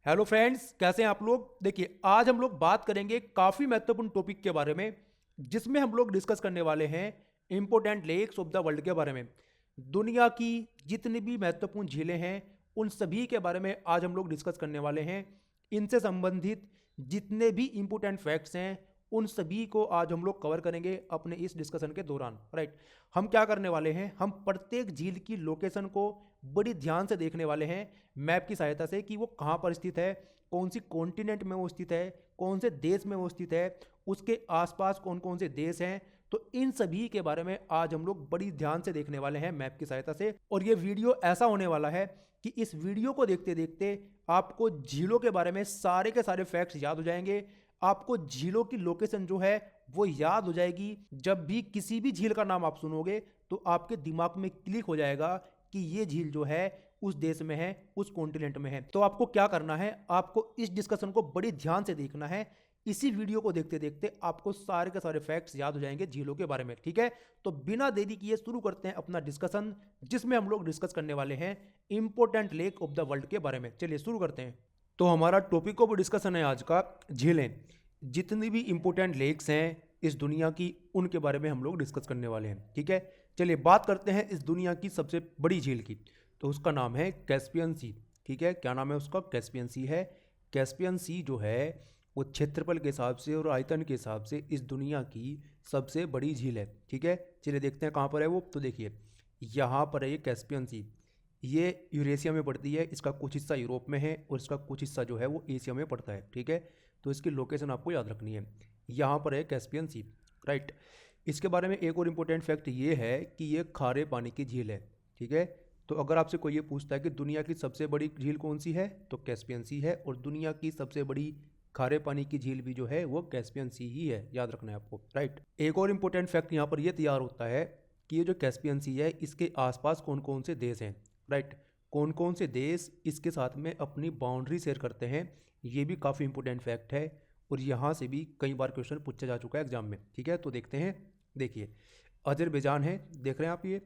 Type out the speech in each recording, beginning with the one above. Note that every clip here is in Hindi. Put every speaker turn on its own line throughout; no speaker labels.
हेलो फ्रेंड्स, कैसे हैं आप लोग। देखिए, आज हम लोग बात करेंगे काफ़ी महत्वपूर्ण टॉपिक के बारे में, जिसमें हम लोग डिस्कस करने वाले हैं important lakes of the world के बारे में। दुनिया की जितनी भी महत्वपूर्ण झीलें हैं, उन सभी के बारे में आज हम लोग डिस्कस करने वाले हैं। इनसे संबंधित जितने भी इंपॉर्टेंट फैक्ट्स हैं, उन सभी को आज हम लोग कवर करेंगे अपने इस डिस्कशन के दौरान। राइट, हम क्या करने वाले हैं, हम प्रत्येक झील की लोकेशन को बड़ी ध्यान से देखने वाले हैं मैप की सहायता से कि वो कहाँ पर स्थित है, कौन सी कॉन्टिनेंट में वो स्थित है, कौन से देश में वो स्थित है, उसके आसपास कौन कौन से देश हैं। तो इन सभी के बारे में आज हम लोग बड़ी ध्यान से देखने वाले हैं मैप की सहायता से। और ये वीडियो ऐसा होने वाला है कि इस वीडियो को देखते देखते आपको झीलों के बारे में सारे के सारे फैक्ट्स याद हो जाएंगे। आपको झीलों की लोकेशन जो है वो याद हो जाएगी। जब भी किसी भी झील का नाम आप सुनोगे तो आपके दिमाग में क्लिक हो जाएगा कि ये झील जो है उस देश में है, उस कॉन्टिनेंट में है। तो आपको क्या करना है, आपको इस डिस्कशन को बड़ी ध्यान से देखना है। इसी वीडियो को देखते देखते आपको सारे के सारे फैक्ट्स याद हो जाएंगे झीलों के बारे में। ठीक है, तो बिना देरी किए शुरू करते हैं अपना डिस्कशन, जिसमें हम लोग डिस्कस करने वाले हैं important lake of the world के बारे में। चलिए शुरू करते हैं। तो हमारा टॉपिक ऑफ डिस्कशन है आज का झीलें। जितनी भी इंपॉर्टेंट लेक्स हैं इस दुनिया की, उनके बारे में हम लोग डिस्कस करने वाले हैं। ठीक है, चलिए बात करते हैं इस दुनिया की सबसे बड़ी झील की। तो उसका नाम है कैस्पियन सी। ठीक है, क्या नाम है उसका, कैस्पियन सी है। कैस्पियन सी जो है वो क्षेत्रफल के हिसाब से और आयतन के हिसाब से इस दुनिया की सबसे बड़ी झील है। ठीक है, चलिए देखते हैं कहाँ पर है वो। तो देखिए, यहाँ पर है ये कैस्पियन सी। ये यूरेशिया में पड़ती है, इसका कुछ हिस्सा यूरोप में है और इसका कुछ हिस्सा जो है वो एशिया में पड़ता है। ठीक है, तो इसकी लोकेशन आपको याद रखनी है। यहाँ पर है कैस्पियन सी। राइट, इसके बारे में एक और इम्पोर्टेंट फैक्ट ये है कि ये खारे पानी की झील है। ठीक है, तो अगर आपसे कोई ये पूछता है कि दुनिया की सबसे बड़ी झील कौन सी है, तो कैस्पियन सी है। और दुनिया की सबसे बड़ी खारे पानी की झील भी जो है वो कैस्पियन सी ही है, याद रखना है आपको। राइट, एक और इम्पोर्टेंट फैक्ट यहाँ पर ये तैयार होता है कि ये जो कैस्पियन सी है, इसके आसपास कौन कौन से देश हैं। राइट, कौन कौन से देश इसके साथ में अपनी बाउंड्री शेयर करते हैं, ये भी काफ़ी इंपॉर्टेंट फैक्ट है। और यहाँ से भी कई बार क्वेश्चन पूछा जा चुका है एग्जाम में। ठीक है, तो देखते हैं। देखिए, अजरबैजान है, देख रहे हैं आप ये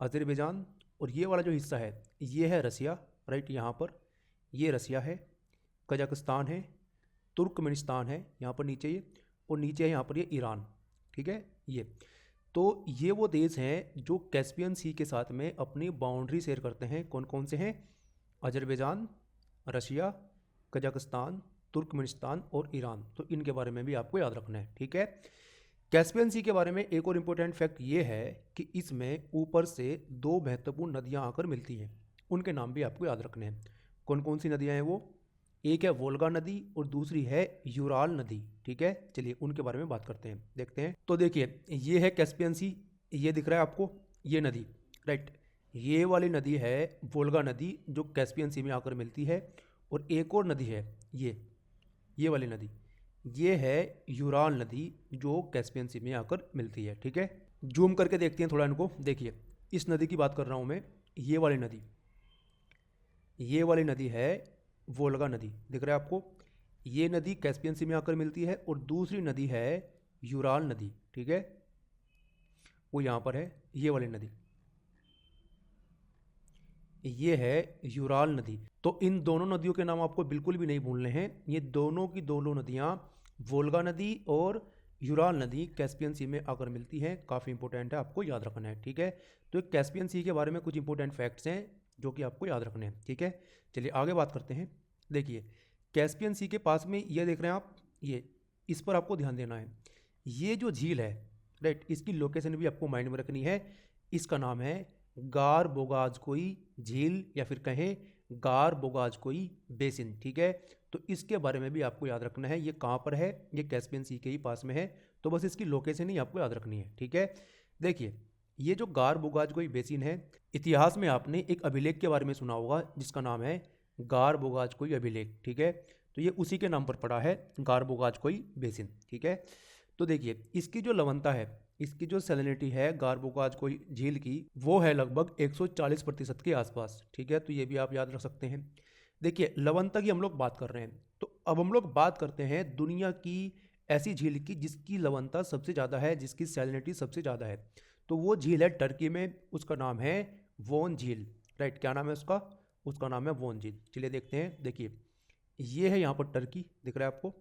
अजरबैजान। और ये वाला जो हिस्सा है ये है रसिया। राइट, यहाँ पर ये रसिया है। कजाकिस्तान है, तुर्कमेनिस्तान है यहाँ पर नीचे ये, और नीचे है यहाँ पर ये ईरान। ठीक है, ये वो देश हैं जो कैस्पियन सी के साथ में अपनी बाउंड्री शेयर करते हैं। कौन कौन से हैं, अजरबैजान, रशिया, कजाकिस्तान, तुर्कमेनिस्तान और ईरान। तो इनके बारे में भी आपको याद रखना है। ठीक है, कैस्पियन सी के बारे में एक और इम्पोर्टेंट फैक्ट ये है कि इसमें ऊपर से दो महत्वपूर्ण नदियाँ आकर मिलती हैं, उनके नाम भी आपको याद रखने हैं। कौन कौन सी नदियाँ हैं वो, एक है वोल्गा नदी और दूसरी है यूराल नदी। ठीक है, चलिए उनके बारे में बात करते हैं, देखते हैं। तो देखिए, ये है कैस्पियन सी, ये दिख रहा है आपको ये नदी। राइट, ये वाली नदी है वोल्गा नदी, जो कैस्पियन सी में आकर मिलती है। और एक और नदी है ये वाली नदी, ये है यूराल नदी, जो कैस्पियन सी में आकर मिलती है। ठीक है, जूम करके देखते हैं थोड़ा इनको। देखिए, इस नदी की बात कर रहा हूँ मैं, ये वाली नदी है वोल्गा नदी, दिख रहा है आपको। ये नदी कैस्पियन सी में आकर मिलती है और दूसरी नदी है यूराल नदी। ठीक है, वो यहाँ पर है ये वाली नदी, ये है यूराल नदी। तो इन दोनों नदियों के नाम आपको बिल्कुल भी नहीं भूलने हैं। ये दोनों की दोनों नदियाँ, वोल्गा नदी और यूराल नदी, कैस्पियन सी में आकर मिलती हैं। काफ़ी इंपॉर्टेंट है, आपको याद रखना है। ठीक है, तो कैस्पियन सी के बारे में कुछ इंपॉर्टेंट फैक्ट्स हैं जो कि आपको याद रखने हैं। ठीक है, चलिए आगे बात करते हैं। देखिए, कैस्पियन सी के पास में ये देख रहे हैं आप, ये इस पर आपको ध्यान देना है। ये जो झील है, राइट, इसकी लोकेशन भी आपको माइंड में रखनी है। इसका नाम है गार बोगाजकोई झील, या फिर कहें गार बोगाजकोई बेसिन। ठीक है, तो इसके बारे में भी आपको याद रखना है। ये कहाँ पर है, ये कैस्पियन सी के ही पास में है। तो बस इसकी लोकेशन ही आपको याद रखनी है। ठीक है, देखिए, ये जो गार बोगाजकोई बेसिन है, इतिहास में आपने एक अभिलेख के बारे में सुना होगा जिसका नाम है गार बोगाजकोई अभिलेख। ठीक है, तो ये उसी के नाम पर पड़ा है, गार बोगाजकोई बेसिन। ठीक है, तो देखिए, इसकी जो लवणता है, इसकी जो सैलिनिटी है गार बोगाजकोई झील की, वो है लगभग 140% के आसपास। ठीक है, तो ये भी आप याद रख सकते हैं। देखिए, लवणता की हम लोग बात कर रहे हैं, तो अब हम लोग बात करते हैं दुनिया की ऐसी झील की जिसकी लवणता सबसे ज़्यादा है, जिसकी सैलिनिटी सबसे ज़्यादा है। तो वो झील है टर्की में, उसका नाम है वोन झील। राइट, क्या नाम है उसका, उसका नाम है वोन झील। चलिए देखते हैं। देखिए, ये है यहाँ पर टर्की, दिख रहा है आपको।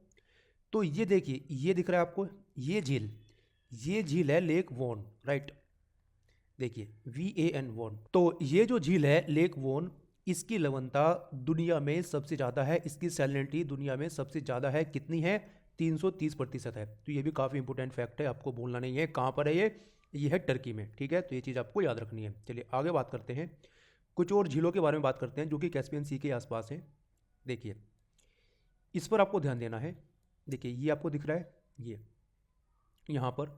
तो ये देखिए, ये दिख रहा है आपको, ये झील है लेक वोन, राइट। देखिए VAN वोन। तो ये जो झील है लेक वोन, इसकी लवणता दुनिया में सबसे ज़्यादा है, इसकी सैलिनिटी दुनिया में सबसे ज़्यादा है। कितनी है? 330% है। तो ये भी काफ़ी इंपॉर्टेंट फैक्ट है, आपको भूलना नहीं है। कहाँ पर है ये है टर्की में, ठीक है। तो ये चीज़ आपको याद रखनी है। चलिए आगे बात करते हैं, कुछ और झीलों के बारे में बात करते हैं जो कि कैस्पियन सी के आसपास हैं। देखिए इस पर आपको ध्यान देना है। देखिए ये आपको दिख रहा है, ये यहाँ पर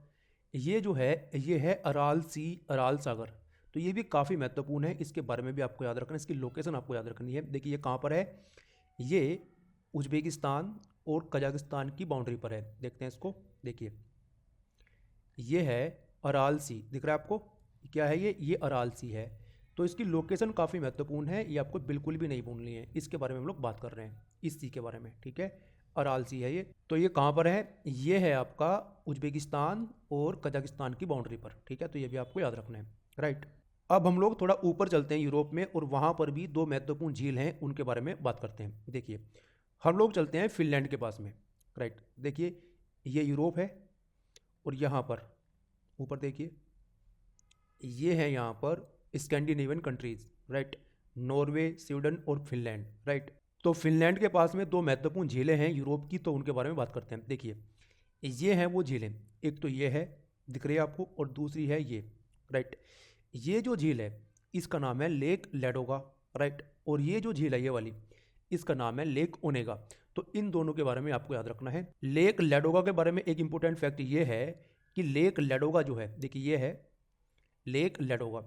ये जो है ये है अराल सी, अराल सागर। तो ये भी काफ़ी महत्वपूर्ण है, इसके बारे में भी आपको याद रखना है, इसकी लोकेशन आपको याद रखनी है। देखिए ये कहाँ पर है, ये उज्बेकिस्तान और कजाकिस्तान की बाउंड्री पर है। देखते हैं इसको, देखिए ये है अराल सी, दिख रहा है आपको, क्या है ये अराल सी है। तो इसकी लोकेशन काफ़ी महत्वपूर्ण है, ये आपको बिल्कुल भी नहीं भूलनी है। इसके बारे में हम लोग बात कर रहे हैं, इस सी के बारे में, ठीक है। अराल सी है ये। तो ये कहाँ पर है? ये है आपका उज्बेकिस्तान और कजाकिस्तान की बाउंड्री पर, ठीक है। तो ये भी आपको याद रखना है, राइट। अब हम लोग थोड़ा ऊपर चलते हैं यूरोप में, और वहाँ पर भी दो महत्वपूर्ण झील हैं, उनके बारे में बात करते हैं। देखिए हम लोग चलते हैं फिनलैंड के पास में, राइट। देखिए ये यूरोप है, और यहाँ पर ऊपर देखिए ये है यहाँ पर Scandinavian countries, right. Norway, Sweden और फिनलैंड, राइट। तो फिनलैंड के पास में दो महत्वपूर्ण झीलें हैं यूरोप की, तो उनके बारे में बात करते हैं। देखिए ये हैं वो झीलें, एक तो ये है, दिख रही है आपको, और दूसरी है ये, राइट। ये जो झील है इसका नाम है लेक लेडोगा, राइट। और ये जो झील है ये वाली, इसका नाम है लेक ओनेगा। तो इन दोनों के बारे में आपको याद रखना है। लेक लेडोगा के बारे में एक इंपॉर्टेंट फैक्ट ये है कि लेक लेडोगा जो है, देखिए ये है लेक लेडोगा,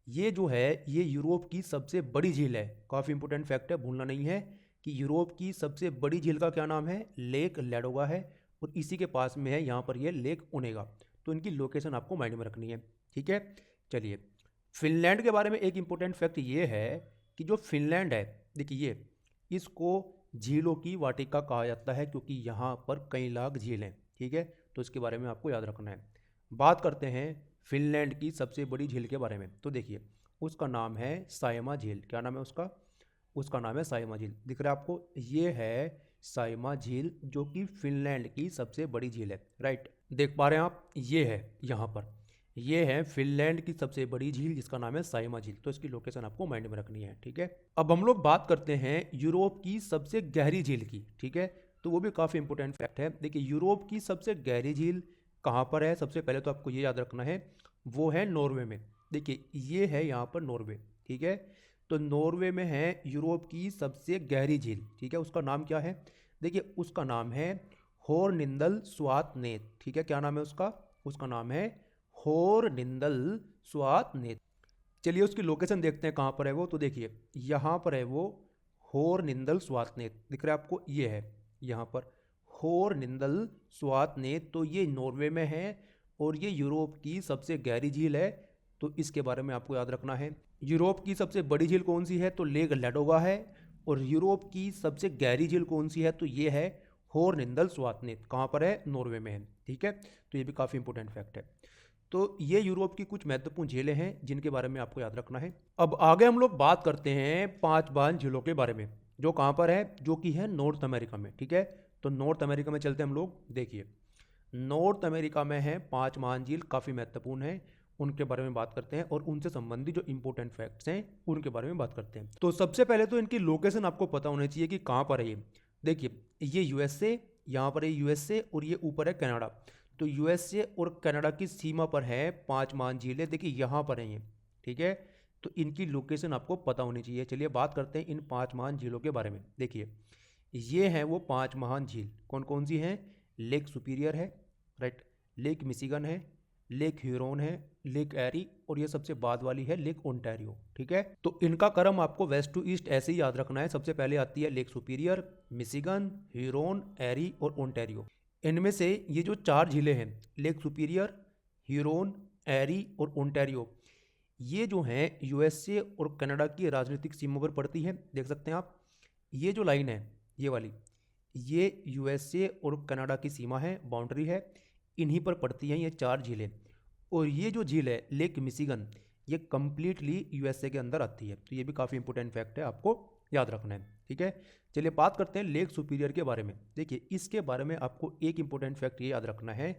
ये जो है ये यूरोप की सबसे बड़ी झील है। काफ़ी इंपॉर्टेंट फैक्ट है, भूलना नहीं है कि यूरोप की सबसे बड़ी झील का क्या नाम है? लेक लेडोगा है। और इसी के पास में है यहाँ पर ये लेक ओनेगा। तो इनकी लोकेशन आपको माइंड में रखनी है, ठीक है। चलिए फिनलैंड के बारे में एक इंपॉर्टेंट फैक्ट ये है कि जो फिनलैंड है, देखिए इसको झीलों की वाटिका कहा जाता है, क्योंकि यहाँ पर कई लाख झील हैं, ठीक है। तो इसके बारे में आपको याद रखना है। बात करते हैं फिनलैंड की सबसे बड़ी झील के बारे में। तो देखिए उसका नाम है साइमा झील। क्या नाम है उसका? उसका नाम है साइमा झील। दिख रहा है आपको, ये है साइमा झील, जो कि फिनलैंड की सबसे बड़ी झील है, राइट। देख पा रहे हैं आप, ये है यहाँ पर, ये है फिनलैंड की सबसे बड़ी झील, जिसका नाम है साइमा झील। तो इसकी लोकेशन आपको माइंड में रखनी है, ठीक है। अब हम लोग बात करते हैं यूरोप की सबसे गहरी झील की, ठीक है। तो वो भी काफ़ी इंपॉर्टेंट फैक्ट है। देखिए यूरोप की सबसे गहरी झील कहाँ पर है? सबसे पहले तो आपको ये याद रखना है, वो है नॉर्वे में। देखिए ये है यहाँ पर नॉर्वे, ठीक है। तो नॉर्वे में है यूरोप की सबसे गहरी झील, ठीक है। उसका नाम क्या है? देखिए उसका नाम है होरनिंदल स्वातनेत, ठीक है। क्या नाम है उसका? उसका नाम है होरनिंदल स्वातनेत। चलिए उसकी लोकेशन देखते हैं कहाँ पर है वो। तो देखिए यहाँ पर है वो, होरनिंदल स्वातनेत, दिख रहा है आपको, ये है यहाँ पर होरनिंदल स्वातनेत। तो ये नॉर्वे में है, और ये यूरोप की सबसे गहरी झील है। तो इसके बारे में आपको याद रखना है। यूरोप की सबसे बड़ी झील कौन सी है? तो लेक लेडोगा है। और यूरोप की सबसे गहरी झील कौन सी है? तो ये है होरनिंदल स्वातनेत। कहाँ पर है? नॉर्वे में है, ठीक है। तो ये भी काफ़ी इंपॉर्टेंट फैक्ट है। तो ये यूरोप की कुछ महत्वपूर्ण झीलें हैं जिनके बारे में आपको याद रखना है। अब आगे हम लोग बात करते हैं 5 महान झीलों के बारे में, जो कहाँ पर है? जो कि है नॉर्थ अमेरिका में, ठीक है। तो नॉर्थ अमेरिका में चलते हैं हम लोग। देखिए नॉर्थ अमेरिका में है 5 महान झील, काफ़ी महत्वपूर्ण है, उनके बारे में बात करते हैं, और उनसे संबंधित जो इंपॉर्टेंट फैक्ट्स हैं उनके बारे में बात करते हैं। तो सबसे पहले तो इनकी लोकेशन आपको पता होनी चाहिए कि कहाँ पर है ये। देखिए ये यूएसए, यहाँ पर है यूएसए, और ये ऊपर है कनाडा। तो यूएसए और कनाडा की सीमा पर है 5 महान झीलें। देखिए यहाँ पर है ये, ठीक है। तो इनकी लोकेशन आपको पता होनी चाहिए। चलिए बात करते हैं इन 5 महान झीलों के बारे में। देखिए ये हैं वो 5 महान झील, कौन कौन सी हैं? लेक सुपीरियर है, राइट। लेक मिशिगन है, लेक ह्यूरोन है, लेक एरी, और ये सबसे बाद वाली है लेक ओंटारियो, ठीक है। तो इनका क्रम आपको वेस्ट टू ईस्ट ऐसे ही याद रखना है। सबसे पहले आती है लेक सुपीरियर, मिशिगन, ह्यूरोन, एरी और ओंटारियो। इनमें से ये जो 4 झीलें हैं, लेक सुपीरियर, ह्यूरोन, एरी और ओंटारियो, ये जो हैं यूएसए और कनाडा की राजनीतिक सीमा पर पड़ती है। देख सकते हैं आप, ये जो लाइन है ये वाली, ये यूएसए और कनाडा की सीमा है, बाउंड्री है, इन्हीं पर पड़ती हैं ये 4 झीलें। और ये जो झील है लेक मिशिगन, ये कम्प्लीटली यूएसए के अंदर आती है। तो ये भी काफ़ी इंपॉर्टेंट फैक्ट है, आपको याद रखना है, ठीक है। चलिए बात करते हैं लेक सुपीरियर के बारे में। देखिए इसके बारे में आपको एक इंपॉर्टेंट फैक्ट ये याद रखना है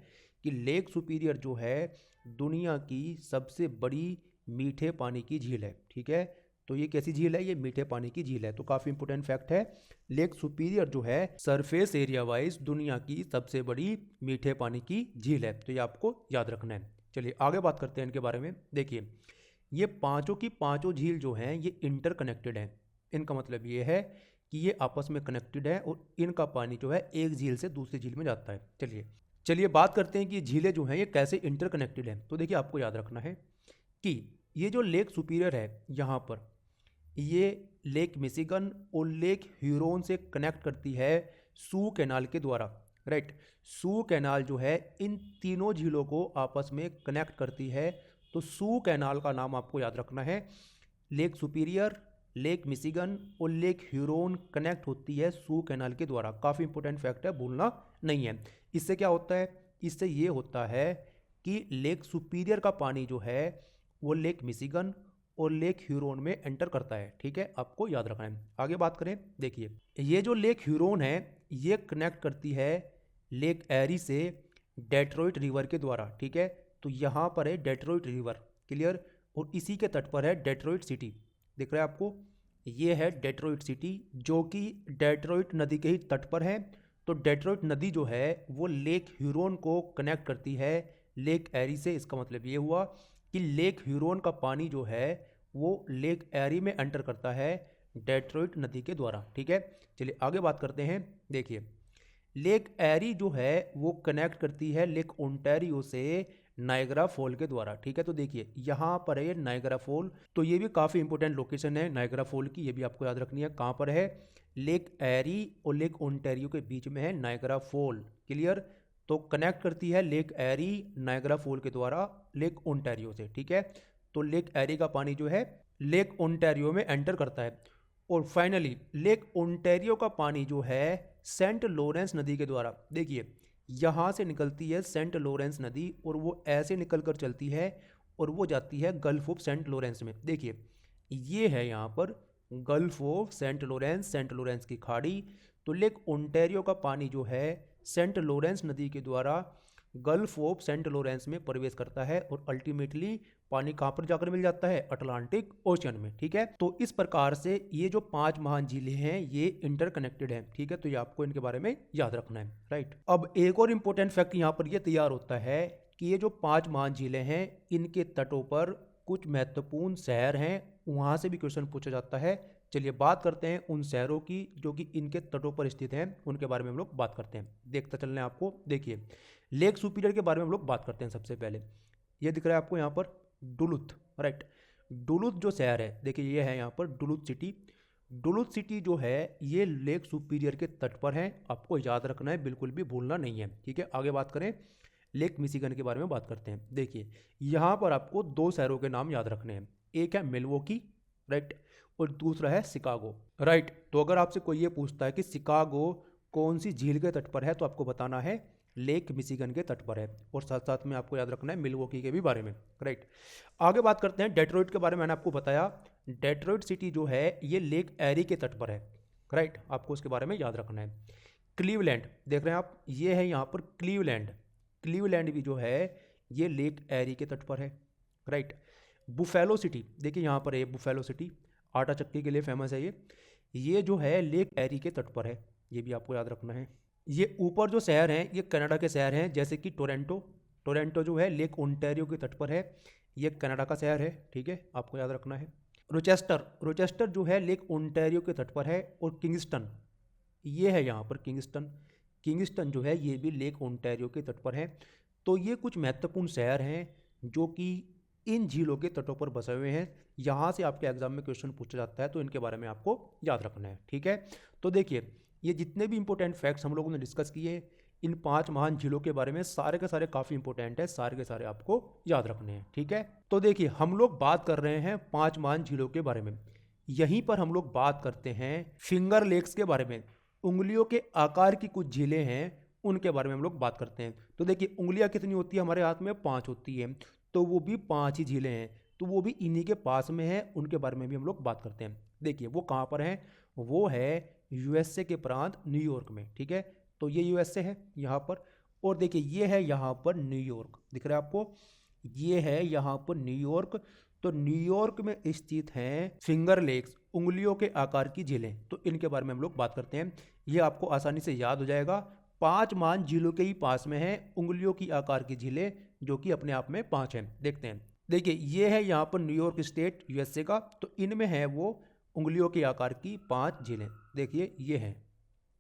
कि लेक सुपीरियर जो है दुनिया की सबसे बड़ी मीठे पानी की झील है, ठीक है। तो ये कैसी झील है? ये मीठे पानी की झील है। तो काफ़ी इंपॉर्टेंट फैक्ट है, लेक सुपीरियर जो है सरफेस एरिया वाइज दुनिया की सबसे बड़ी मीठे पानी की झील है। तो ये आपको याद रखना है। चलिए आगे बात करते हैं इनके बारे में। देखिए ये पांचों की पांचों झील जो हैं ये इंटरकनेक्टेड हैं। इनका मतलब ये है कि ये आपस में कनेक्टेड है और इनका पानी जो है एक झील से दूसरी झील में जाता है। चलिए बात करते हैं कि झीलें जो हैं ये कैसे इंटरकनेक्टेड हैं। तो देखिए आपको याद रखना है कि ये जो लेक सुपीरियर है यहाँ पर ये लेक मिशिगन और लेक ह्यूरोन से कनेक्ट करती है सू कैनाल के द्वारा, राइट। सू कैनाल जो है इन तीनों झीलों को आपस में कनेक्ट करती है। तो सू कैनाल का नाम आपको याद रखना है। लेक सुपीरियर, लेक मिशिगन और लेक ह्यूरोन कनेक्ट होती है सू कैनाल के द्वारा। काफ़ी इंपॉर्टेंट फैक्ट है, भूलना नहीं है। इससे क्या होता है? इससे ये होता है कि लेक सुपीरियर का पानी जो है वो लेक मिशिगन और लेक ह्यूरोन में एंटर करता है, ठीक है। आपको याद रखना है। आगे बात करें, देखिए ये जो लेक ह्यूरोन है ये कनेक्ट करती है लेक एरी से डेट्रॉइट रिवर के द्वारा, ठीक है। तो यहाँ पर है डेट्रॉइट रिवर, क्लियर। और इसी के तट पर है डेट्रॉइट सिटी, दिख रहा है आपको? ये है डेट्रॉइट सिटी जो कि डेट्रॉइट नदी के ही तट पर है। तो डेट्रॉइट नदी जो है वो लेक ह्यूरोन को कनेक्ट करती है लेक एरी से। इसका मतलब ये हुआ कि लेक ह्यूरोन का पानी जो है वो लेक एरी में एंटर करता है डेट्रॉइट नदी के द्वारा, ठीक है। चलिए आगे बात करते हैं। देखिए लेक एरी जो है वो कनेक्ट करती है लेक ओंटारियो से नायगरा फॉल के द्वारा, ठीक है। तो देखिए यहाँ पर है नायगरा फॉल। तो ये भी काफ़ी इंपॉर्टेंट लोकेशन है नायगरा फॉल की, ये भी आपको याद रखनी है। कहाँ पर है? लेक एरी और लेक ओंटारियो के बीच में है नायगरा फॉल, क्लियर। तो कनेक्ट करती है लेक एरी नायगरा फॉल के द्वारा लेक ओंटारियो से, ठीक है। तो लेक एरी का पानी जो है लेक ओंटारियो में एंटर करता है। और फाइनली लेक ओंटारियो का पानी जो है सेंट लॉरेंस नदी के द्वारा, देखिए यहाँ से निकलती है सेंट लॉरेंस नदी और वो ऐसे निकल कर चलती है और वो जाती है गल्फ ऑफ सेंट लॉरेंस में। देखिए ये है यहाँ पर गल्फ ऑफ सेंट लॉरेंस की खाड़ी। तो लेक ओंटारियो का पानी जो है सेंट लॉरेंस नदी के द्वारा गल्फ ऑफ सेंट लॉरेंस में प्रवेश करता है और अल्टीमेटली पानी कहाँ पर जाकर मिल जाता है? अटलांटिक ओशियन में, ठीक है। तो इस प्रकार से ये जो 5 महान झीलें हैं ये इंटरकनेक्टेड हैं, ठीक है। तो ये आपको इनके बारे में याद रखना है, राइट। अब एक और इंपॉर्टेंट फैक्ट यहाँ पर ये तैयार होता है कि ये जो 5 महान झीलें हैं इनके तटों पर कुछ महत्वपूर्ण शहर हैं, वहाँ से भी क्वेश्चन पूछा जाता है। चलिए बात करते हैं उन शहरों की जो कि इनके तटों पर स्थित हैं, उनके बारे में हम लोग बात करते हैं। देखते चल रहे हैं आपको। देखिए लेक सुपीरियर के बारे में हम लोग बात करते हैं। सबसे पहले ये दिख रहा है आपको यहाँ पर डुलुथ, राइट। डुलुथ जो शहर है, देखिए ये है यहाँ पर डुलुथ सिटी। डुलुथ सिटी जो है ये लेक सुपीरियर के तट पर है, आपको याद रखना है, बिल्कुल भी भूलना नहीं है, ठीक है। आगे बात करें लेक मिशिगन के बारे में बात करते हैं। देखिए यहाँ पर आपको 2 शहरों के नाम याद रखने हैं, एक है मिल्वॉकी, राइट, और दूसरा है शिकागो, राइट। तो अगर आपसे कोई ये पूछता है कि शिकागो कौन सी झील के तट पर है तो आपको बताना है लेक मिशिगन के तट पर है। और साथ साथ में आपको याद रखना है मिल्वॉकी के भी बारे में, राइट। आगे बात करते हैं डेट्रॉइट के बारे में। मैंने आपको बताया डेट्रॉइट सिटी जो है ये लेक एरी के तट पर है, राइट। आपको उसके बारे में याद रखना है। क्लीवलैंड देख रहे हैं आप, ये है यहाँ पर क्लीवलैंड। क्लीवलैंड भी जो है ये लेक एरी के तट पर है, राइट। बुफेलो सिटी, देखिए यहाँ पर है बुफेलो सिटी, आटा चक्की के लिए फेमस है ये जो है लेक एरी के तट पर है, ये भी आपको याद रखना है। ये ऊपर जो शहर हैं ये कनाडा के शहर हैं, जैसे कि टोरंटो जो है लेक ओंटारियो के तट पर है, ये कनाडा का शहर है, ठीक है। आपको याद रखना है। रोचेस्टर जो है लेक ओंटारियो के तट पर है। और किंगस्टन, ये है यहाँ पर किंगस्टन जो है ये भी लेक ओंटारियो के तट पर है। तो ये कुछ महत्वपूर्ण शहर हैं जो कि इन झीलों के तटों पर बसे हुए हैं। यहाँ से आपके एग्जाम में क्वेश्चन पूछा जाता है तो इनके बारे में आपको याद रखना है, ठीक है। तो देखिए ये जितने भी इंपॉर्टेंट फैक्ट्स हम लोगों ने डिस्कस किए इन 5 महान झीलों के बारे में, सारे के सारे काफ़ी इंपॉर्टेंट है, सारे के सारे आपको याद रखने हैं, ठीक है। तो देखिए हम लोग बात कर रहे हैं 5 महान झीलों के बारे में। यहीं पर हम लोग बात करते हैं फिंगर लेक्स के बारे में। उंगलियों के आकार की कुछ झीलें हैं उनके बारे में हम लोग बात करते हैं। तो देखिए उंगलियां कितनी होती है हमारे हाथ में? 5 होती है। तो वो भी 5 ही झीलें हैं, तो वो भी इन्हीं के पास में है, उनके बारे में भी हम लोग बात करते हैं। देखिए वो कहाँ पर है, वो है यूएसए के प्रांत न्यूयॉर्क में, ठीक है। तो ये यूएसए है यहाँ पर, और देखिए ये है यहाँ पर न्यूयॉर्क, दिख रहा है आपको, ये है यहाँ पर न्यूयॉर्क। तो न्यूयॉर्क में स्थित हैं फिंगर लेक्स, उंगलियों के आकार की झीलें। तो इनके बारे में हम लोग बात करते हैं, ये आपको आसानी से याद हो जाएगा। 5 महान झीलों के ही पास में है उंगलियों की आकार की झीलें, जो कि अपने आप में 5 हैं। देखते हैं, देखिए ये है यहाँ पर न्यूयॉर्क स्टेट यूएसए का, तो इनमें है वो उंगलियों के आकार की 5 झीलें। देखिए ये हैं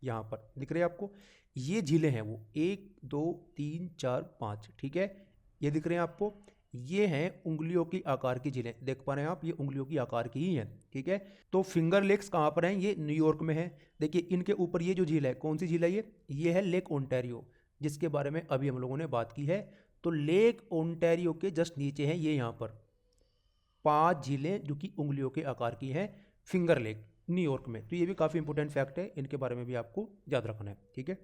यहाँ पर, दिख रही है आपको, ये झीलें हैं वो 1 2 3 4 5, ठीक है, ये दिख रहे हैं आपको। ये हैं उंगलियों की आकार की झीलें, देख पा रहे हैं आप, ये उंगलियों की आकार की ही हैं, ठीक है। तो फिंगर लेक्स कहाँ पर हैं, ये न्यूयॉर्क में है। देखिए इनके ऊपर ये जो झील है, कौन सी झील है ये है लेक ओंटारियो, जिसके बारे में अभी हम लोगों ने बात की है। तो लेक ओंटारियो के जस्ट नीचे है ये यहाँ पर 5 झीलें जो कि उंगलियों के आकार की हैं, फिंगर लेक न्यूयॉर्क में। तो ये भी काफ़ी इंपॉर्टेंट फैक्ट है, इनके बारे में भी आपको याद रखना है, ठीक है।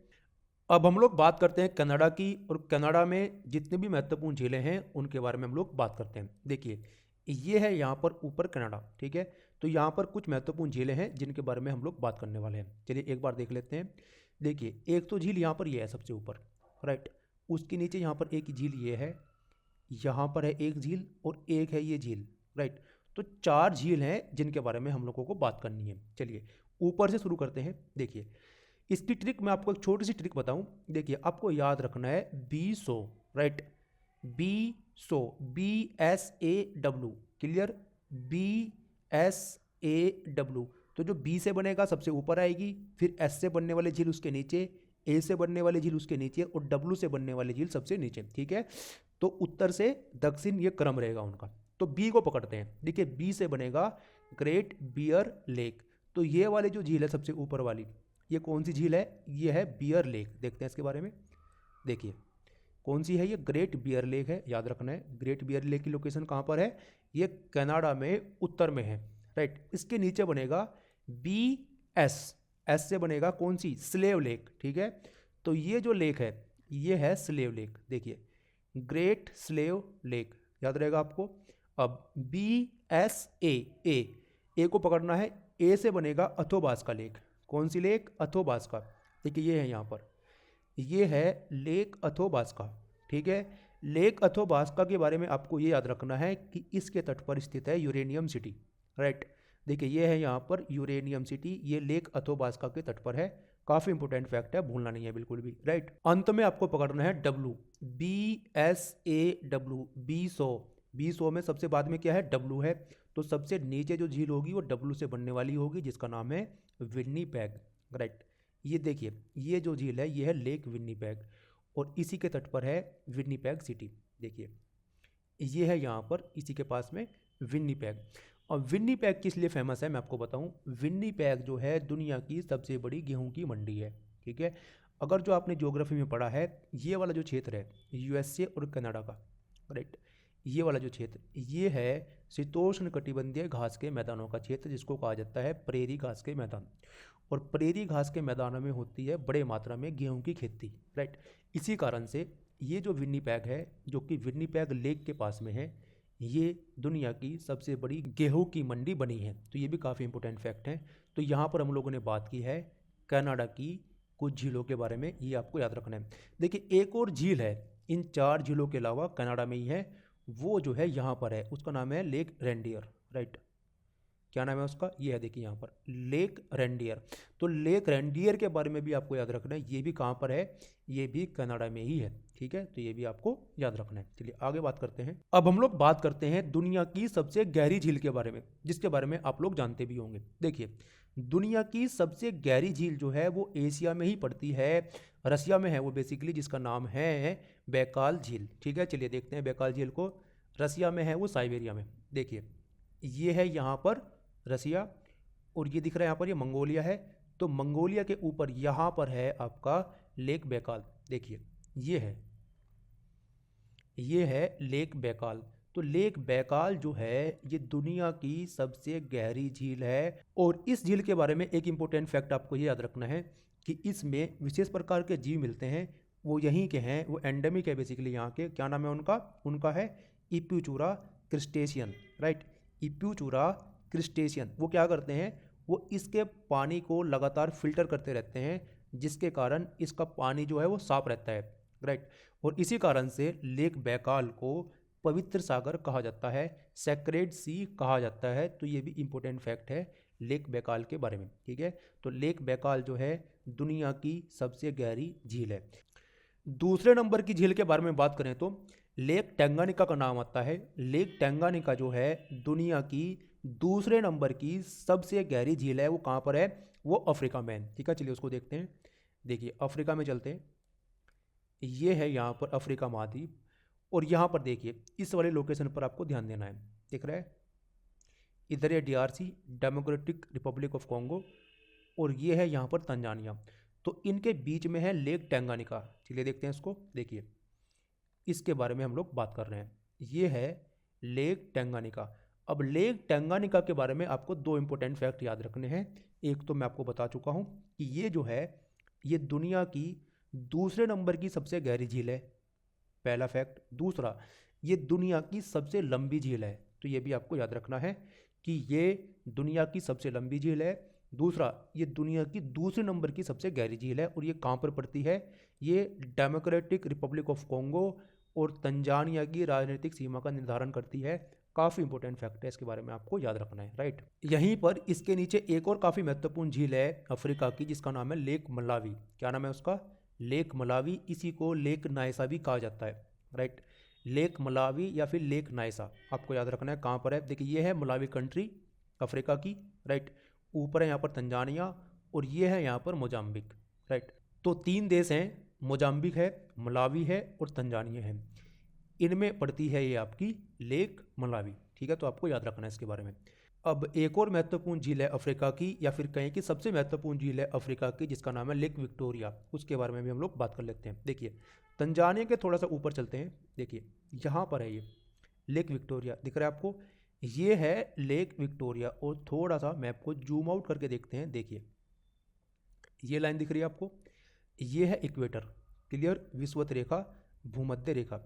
अब हम लोग बात करते हैं कनाडा की, और कनाडा में जितने भी महत्वपूर्ण झीलें हैं उनके बारे में हम लोग बात करते हैं। देखिए ये है यहाँ पर ऊपर कनाडा, ठीक है। तो यहाँ पर कुछ महत्वपूर्ण झीलें हैं जिनके बारे में हम लोग बात करने वाले हैं, चलिए एक बार देख लेते हैं। देखिए एक तो झील यहाँ पर ये है सबसे ऊपर, राइट, उसके नीचे यहाँ पर एक झील ये है, यहाँ पर है एक झील, और एक है ये झील, राइट। तो 4 झील हैं जिनके बारे में हम लोगों को बात करनी है। चलिए ऊपर से शुरू करते हैं। देखिए इसकी ट्रिक मैं आपको एक छोटी सी ट्रिक बताऊं। देखिए आपको याद रखना है BSO, right, BSO, BSAW, clear, BSAW। तो जो B से बनेगा सबसे ऊपर आएगी, फिर S से बनने वाली झील उसके नीचे, A से बनने वाली झील उसके नीचे, और W से बनने वाली झील सबसे नीचे, ठीक है। तो उत्तर से दक्षिण ये क्रम रहेगा उनका। तो B को पकड़ते हैं। देखिए B से बनेगा ग्रेट बियर लेक। तो ये वाली जो झील है सबसे ऊपर वाली, ये कौन सी झील है, ये है बियर लेक। देखते हैं इसके बारे में। देखिए कौन सी है, ये ग्रेट बियर लेक है, याद रखना है। ग्रेट बियर लेक की लोकेशन कहाँ पर है, ये कनाडा में उत्तर में है, राइट। इसके नीचे बनेगा BS, S से बनेगा कौन सी, स्लेव लेक, ठीक है। तो ये जो लेक है ये है स्लेव लेक, देखिए ग्रेट स्लेव लेक, याद रहेगा आपको। अब BSA को पकड़ना है। A से बनेगा अथोबास्का लेक, कौन सी लेक, अथोबास्का। देखिए ये है यहाँ पर, ये है लेक अथोबास्का, ठीक है। लेक अथोबास्का के बारे में आपको ये याद रखना है कि इसके तट पर स्थित है यूरेनियम सिटी, राइट। देखिए ये है यहाँ पर यूरेनियम सिटी, ये लेक अथोबास्का के तट पर है। काफ़ी इंपॉर्टेंट फैक्ट है, भूलना नहीं है बिल्कुल भी, राइट। अंत में आपको पकड़ना है W, BSAW, BSO में सबसे बाद में क्या है, W है। तो सबसे नीचे जो झील होगी वो W से बनने वाली होगी, जिसका नाम है विन्नीपेग, राइट। ये देखिए ये जो झील है ये है लेक विन्नीपेग, और इसी के तट पर है विन्नीपेग सिटी। देखिए ये है यहाँ पर इसी के पास में विन्नीपेग। और विन्नीपेग किस लिए फेमस है मैं आपको बताऊं। विन्नीपेग जो है दुनिया की सबसे बड़ी गेहूं की मंडी है, ठीक है। अगर जो आपने ज्योग्राफी में पढ़ा है, ये वाला जो क्षेत्र है यूएसए और कनाडा का, राइट, ये वाला जो क्षेत्र ये है शीतोष्ण कटिबंधीय घास के मैदानों का क्षेत्र, जिसको कहा जाता है प्रेरी घास के मैदान। और प्रेरी घास के मैदानों में होती है बड़े मात्रा में गेहूं की खेती, राइट। इसी कारण से ये जो विन्नीपेग है, जो कि विन्नीपेग लेक के पास में है, ये दुनिया की सबसे बड़ी गेहूं की मंडी बनी है। तो ये भी काफ़ी इंपॉर्टेंट फैक्ट है। तो यहाँ पर हम लोगों ने बात की है कनाडा की कुछ झीलों के बारे में, ये आपको याद रखना है। देखिए एक और झील है इन 4 झीलों के अलावा कनाडा में ही है, वो जो है यहाँ पर है, उसका नाम है लेक रेंडियर, राइट। क्या नाम है उसका, ये है देखिए यहाँ पर लेक रेंडियर। तो लेक रेंडियर के बारे में भी आपको याद रखना है, ये भी कहाँ पर है, ये भी कनाडा में ही है, ठीक है। तो ये भी आपको याद रखना है। चलिए आगे बात करते हैं। अब हम लोग बात करते हैं दुनिया की सबसे गहरी झील के बारे में, जिसके बारे में आप लोग जानते भी होंगे। देखिए दुनिया की सबसे गहरी झील जो है वो एशिया में ही पड़ती है, रसिया में है वो बेसिकली, जिसका नाम है बैकाल झील, ठीक है। चलिए देखते हैं बैकाल झील को। रसिया में है वो, साइबेरिया में। देखिए ये है यहाँ पर रसिया, और ये दिख रहा है यहाँ पर ये मंगोलिया है। तो मंगोलिया के ऊपर यहाँ पर है आपका लेक बैकाल। देखिए ये है लेक बैकाल। तो लेक बैकाल जो है ये दुनिया की सबसे गहरी झील है। और इस झील के बारे में एक इंपॉर्टेंट फैक्ट आपको ये याद रखना है कि इसमें विशेष प्रकार के जीव मिलते हैं, वो यहीं के हैं, वो एंडेमिक है बेसिकली यहाँ के। क्या नाम है उनका है इप्यूचूरा क्रिस्टेशियन, राइट, इप्यूचूरा क्रिस्टेशियन, वो क्या करते हैं, वो इसके पानी को लगातार फिल्टर करते रहते हैं, जिसके कारण इसका पानी जो है वो साफ रहता है, राइट। और इसी कारण से लेक बैकाल को पवित्र सागर कहा जाता है, सेक्रेड सी कहा जाता है। तो ये भी इंपॉर्टेंट फैक्ट है लेक बैकाल के बारे में, ठीक है। तो लेक बैकाल जो है दुनिया की सबसे गहरी झील है। दूसरे नंबर की झील के बारे में बात करें तो लेक टैंगानिका का नाम आता है। लेक टैंगानिका जो है दुनिया की दूसरे नंबर की सबसे गहरी झील है। वो कहाँ पर है, वो अफ्रीका में है, ठीक है। चलिए उसको देखते हैं। देखिए अफ्रीका में चलते हैं, ये है यहाँ पर अफ्रीका महाद्वीप, और यहाँ पर देखिए इस वाले लोकेशन पर आपको ध्यान देना है, दिख रहा है, इधर है DRC, democratic Republic of Congo, और ये है यहाँ पर तंजानिया। तो इनके बीच में है लेक टैंगानिका। चलिए देखते हैं इसको। देखिए इसके बारे में हम लोग बात कर रहे हैं, ये है लेक टैंगानिका। अब लेक टैंगानिका के बारे में आपको दो इंपॉर्टेंट फैक्ट याद रखने हैं। एक तो मैं आपको बता चुका हूँ कि ये जो है ये दुनिया की दूसरे नंबर की सबसे गहरी झील है, पहला फैक्ट। दूसरा, ये दुनिया की सबसे लंबी झील है, तो ये भी आपको याद रखना है कि ये दुनिया की सबसे लंबी झील है। दूसरा, ये दुनिया की दूसरे नंबर की सबसे गहरी झील है, और ये कहाँ पर पड़ती है, ये डेमोक्रेटिक रिपब्लिक ऑफ कॉन्गो और तंजानिया की राजनीतिक सीमा का निर्धारण करती है। काफ़ी इंपॉर्टेंट फैक्ट है, इसके बारे में आपको याद रखना है, राइट। यहीं पर इसके नीचे एक और काफ़ी महत्वपूर्ण झील है अफ्रीका की, जिसका नाम है लेक मलावी। क्या नाम है उसका, लेक मलावी। इसी को लेक नायसा भी कहा जाता है, राइट। लेक मलावी या फिर लेक नायसा आपको याद रखना है कहाँ पर है। देखिए ये है मलावी कंट्री अफ्रीका की, राइट। ऊपर है यहाँ पर तंजानिया, और ये है यहाँ पर मोजाम्बिक, राइट। तो तीन देश हैं, मोजाम्बिक है, मलावी है और तंजानिया है। इनमें पड़ती है ये आपकी लेक मलावी, ठीक है। तो आपको याद रखना है इसके बारे में। अब एक और महत्वपूर्ण झील है अफ्रीका की, या फिर कहें कि सबसे महत्वपूर्ण झील है अफ्रीका की, जिसका नाम है लेक विक्टोरिया। उसके बारे में भी हम लोग बात कर लेते हैं। देखिए तंजानिया के थोड़ा सा ऊपर चलते हैं। देखिए यहाँ पर है ये लेक विक्टोरिया, दिख रहा है आपको, ये है लेक विक्टोरिया। और थोड़ा सा मैं आपको जूम आउट करके देखते हैं। देखिए ये लाइन दिख रही है आपको, ये है इक्वेटर, क्लियर, विषुवत रेखा, भूमध्य रेखा।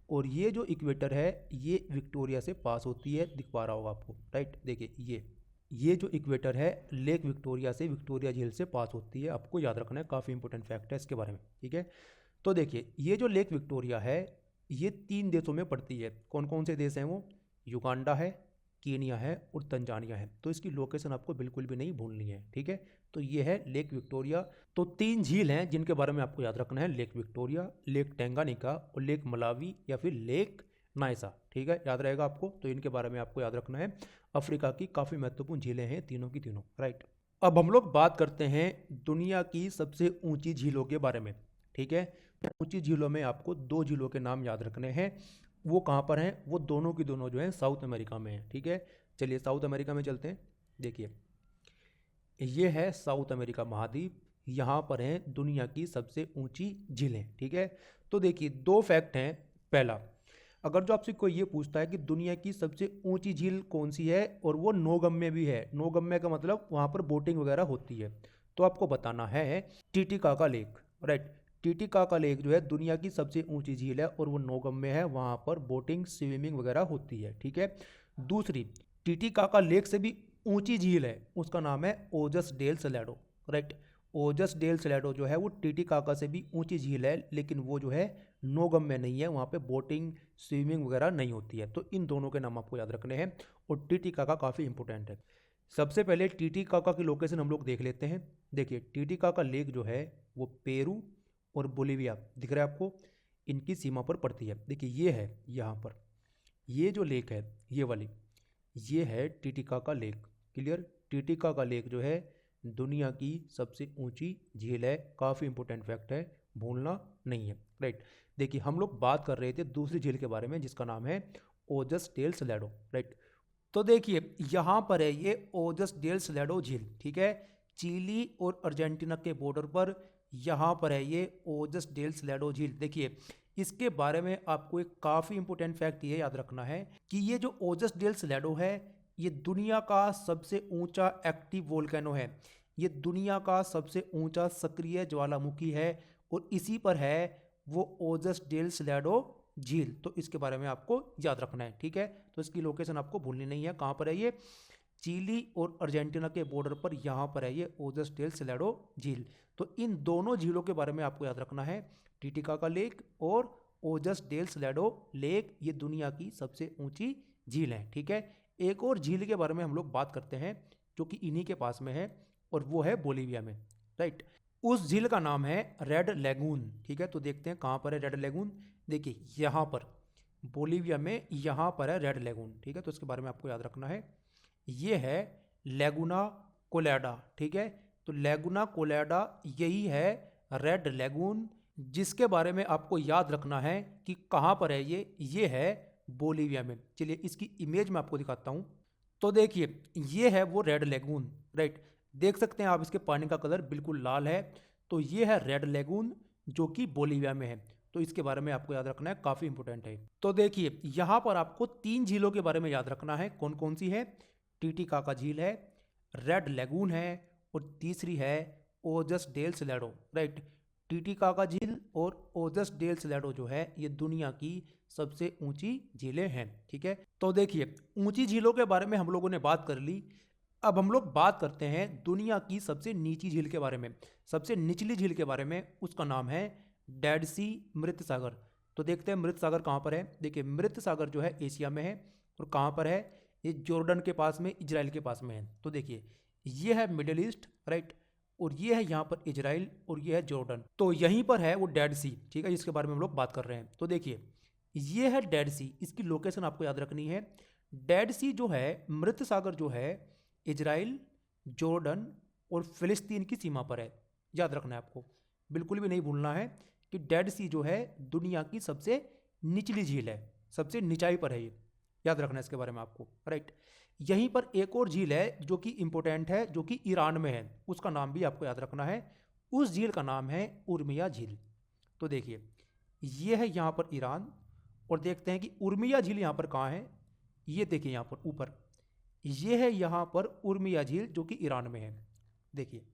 और ये जो इक्वेटर है ये विक्टोरिया से पास होती है, दिख पा रहा होगा आपको, राइट। देखिए ये जो इक्वेटर है लेक विक्टोरिया से, विक्टोरिया झील से पास होती है। आपको याद रखना है, काफ़ी इंपॉर्टेंट फैक्ट है इसके बारे में, ठीक है। तो देखिए ये जो लेक विक्टोरिया है ये तीन देशों में पड़ती है। कौन कौन से देश हैं वो, युगांडा है, कीनिया है और तंजानिया है। तो इसकी लोकेशन आपको बिल्कुल भी नहीं भूलनी है, ठीक है। तो ये है लेक विक्टोरिया। तो तीन झील हैं जिनके बारे में आपको याद रखना है, लेक विक्टोरिया, लेक टैंगानिका और लेक मलावी या फिर लेक नायसा, ठीक है, याद रहेगा आपको। तो इनके बारे में आपको याद रखना है। अफ्रीका की काफ़ी महत्वपूर्ण झीलें हैं तीनों की तीनों, राइट। अब हम लोग बात करते हैं दुनिया की सबसे ऊंची झीलों के बारे में, ठीक है। ऊंची झीलों में आपको दो झीलों के नाम याद रखने हैं। वो कहाँ पर हैं, वो दोनों की दोनों जो है साउथ अमेरिका में है, ठीक है। चलिए साउथ अमेरिका में चलते हैं। देखिए ये है साउथ अमेरिका महाद्वीप, यहाँ पर हैं दुनिया की सबसे ऊंची झीलें, ठीक है। तो देखिए दो फैक्ट हैं। पहला, अगर जो आपसे कोई ये पूछता है कि दुनिया की सबसे ऊंची झील कौन सी है, और वो नौगम्य भी है, नौगम्य का मतलब वहाँ पर बोटिंग वगैरह होती है, तो आपको बताना है Titicaca lake, right. Titicaca lake जो है दुनिया की सबसे ऊंची झील है, और वो नौगम्य है, वहाँ पर बोटिंग स्विमिंग वगैरह होती है, ठीक है। दूसरी, टिटिकाका लेक से भी ऊंची झील है, उसका नाम है ओजस डेल सैलाडो, राइट। ओजस डेल सैलाडो जो है वो टिटिकाका से भी ऊंची झील है, लेकिन वो जो है नौगम्य नहीं है, वहाँ पे बोटिंग स्विमिंग वगैरह नहीं होती है। तो इन दोनों के नाम आपको याद रखने हैं, और टिटिकाका काफ़ी इंपॉर्टेंट है। सबसे पहले टिटिकाका की लोकेशन हम लोग देख लेते हैं। देखिए टिटिकाका लेक जो है वो पेरू और बोलिविया, दिख रहा है आपको, इनकी सीमा पर पड़ती है। देखिए ये है यहाँ पर, ये जो लेक है ये वाली, ये है Titicaca lake, clear. Titicaca lake जो है दुनिया की सबसे ऊंची झील है, काफ़ी इंपॉर्टेंट फैक्ट है, भूलना नहीं है, राइट। देखिए हम लोग बात कर रहे थे दूसरी झील के बारे में, जिसका नाम है ओजस डेल सैलाडो, राइट। तो देखिए यहाँ पर है ये ओजस डेल सैलाडो झील, ठीक है। चिली और अर्जेंटीना के बॉर्डर पर यहाँ पर है ये ओजस डेल सैलाडो झील। देखिए इसके बारे में आपको एक काफ़ी इंपॉर्टेंट फैक्ट ये याद रखना है कि ये जो ओजस डेल सैलाडो है ये दुनिया का सबसे ऊंचा एक्टिव वोल्केनो है, ये दुनिया का सबसे ऊंचा सक्रिय ज्वालामुखी है, और इसी पर है वो ओजस डेल सैलाडो झील। तो इसके बारे में आपको याद रखना है, ठीक है। तो इसकी लोकेशन आपको भूलनी नहीं है, कहाँ पर है ये, चिली और अर्जेंटीना के बॉर्डर पर यहाँ पर है ये ओजस डेल सेलेडो झील। तो इन दोनों झीलों के बारे में आपको याद रखना है, टीटिकाका लेक और ओजस डेल सेलेडो लेक, ये दुनिया की सबसे ऊंची झील है। ठीक है, एक और झील के बारे में हम लोग बात करते हैं जो कि इन्हीं के पास में है, और वो है बोलीविया में। राइट, उस झील का नाम है रेड लेगून। ठीक है, तो देखते हैं कहाँ पर है रेड लेगून। देखिए यहाँ पर बोलीविया में यहाँ पर है रेड लेगून। ठीक है, तो इसके बारे में आपको याद रखना है, ये है लेगुना कोलेडा। ठीक है, तो लेगुना कोलेडा यही है रेड लेगून, जिसके बारे में आपको याद रखना है कि कहाँ पर है ये है बोलीविया में। चलिए इसकी इमेज मैं आपको दिखाता हूँ। तो देखिए ये है वो रेड लेगून। राइट, देख सकते हैं आप इसके पानी का कलर बिल्कुल लाल है। तो ये है रेड लेगून जो कि बोलीविया में है। तो इसके बारे में आपको याद रखना है, काफ़ी इंपॉर्टेंट है। तो देखिए यहाँ पर आपको 3 झीलों के बारे में याद रखना है। कौन कौन सी है? टीटिकाका झील है, रेड लेगून है, और तीसरी है ओजस डेल सेलेडो। राइट, टीटिकाका झील और ओजस डेल सेलेडो जो है ये दुनिया की सबसे ऊंची झीलें हैं। ठीक है, तो देखिए ऊंची झीलों के बारे में हम लोगों ने बात कर ली। अब हम लोग बात करते हैं दुनिया की सबसे नीची झील के बारे में, सबसे निचली झील के बारे में। उसका नाम है डेड सी, मृत सागर। तो देखते हैं मृत सागर कहाँ पर है। देखिए मृत सागर जो है एशिया में है, और कहाँ पर है? ये जॉर्डन के पास में, इजराइल के पास में है। तो देखिए ये है मिडिल ईस्ट। राइट, और ये है यहाँ पर इजराइल, और ये है जॉर्डन। तो यहीं पर है वो डेड सी। ठीक है, जिसके बारे में हम लोग बात कर रहे हैं। तो देखिए ये है डेड सी, इसकी लोकेशन आपको याद रखनी है। डेड सी जो है, मृत सागर जो है, इजराइल, जॉर्डन और फिलिस्तीन की सीमा पर है। याद रखना है आपको, बिल्कुल भी नहीं भूलना है कि डेड सी जो है दुनिया की सबसे निचली झील है, सबसे निचाई पर है ये। याद रखना है इसके बारे में आपको। राइट, यहीं पर एक और झील है जो कि इंपॉर्टेंट है, जो कि ईरान में है। उसका नाम भी आपको याद रखना है। उस झील का नाम है उर्मिया झील। तो देखिए ये है यहाँ पर ईरान, और देखते हैं कि उर्मिया झील यहाँ पर कहाँ है। ये देखिए यहाँ पर ऊपर, ये है यहाँ पर उर्मिया झील जो कि ईरान में है। देखिए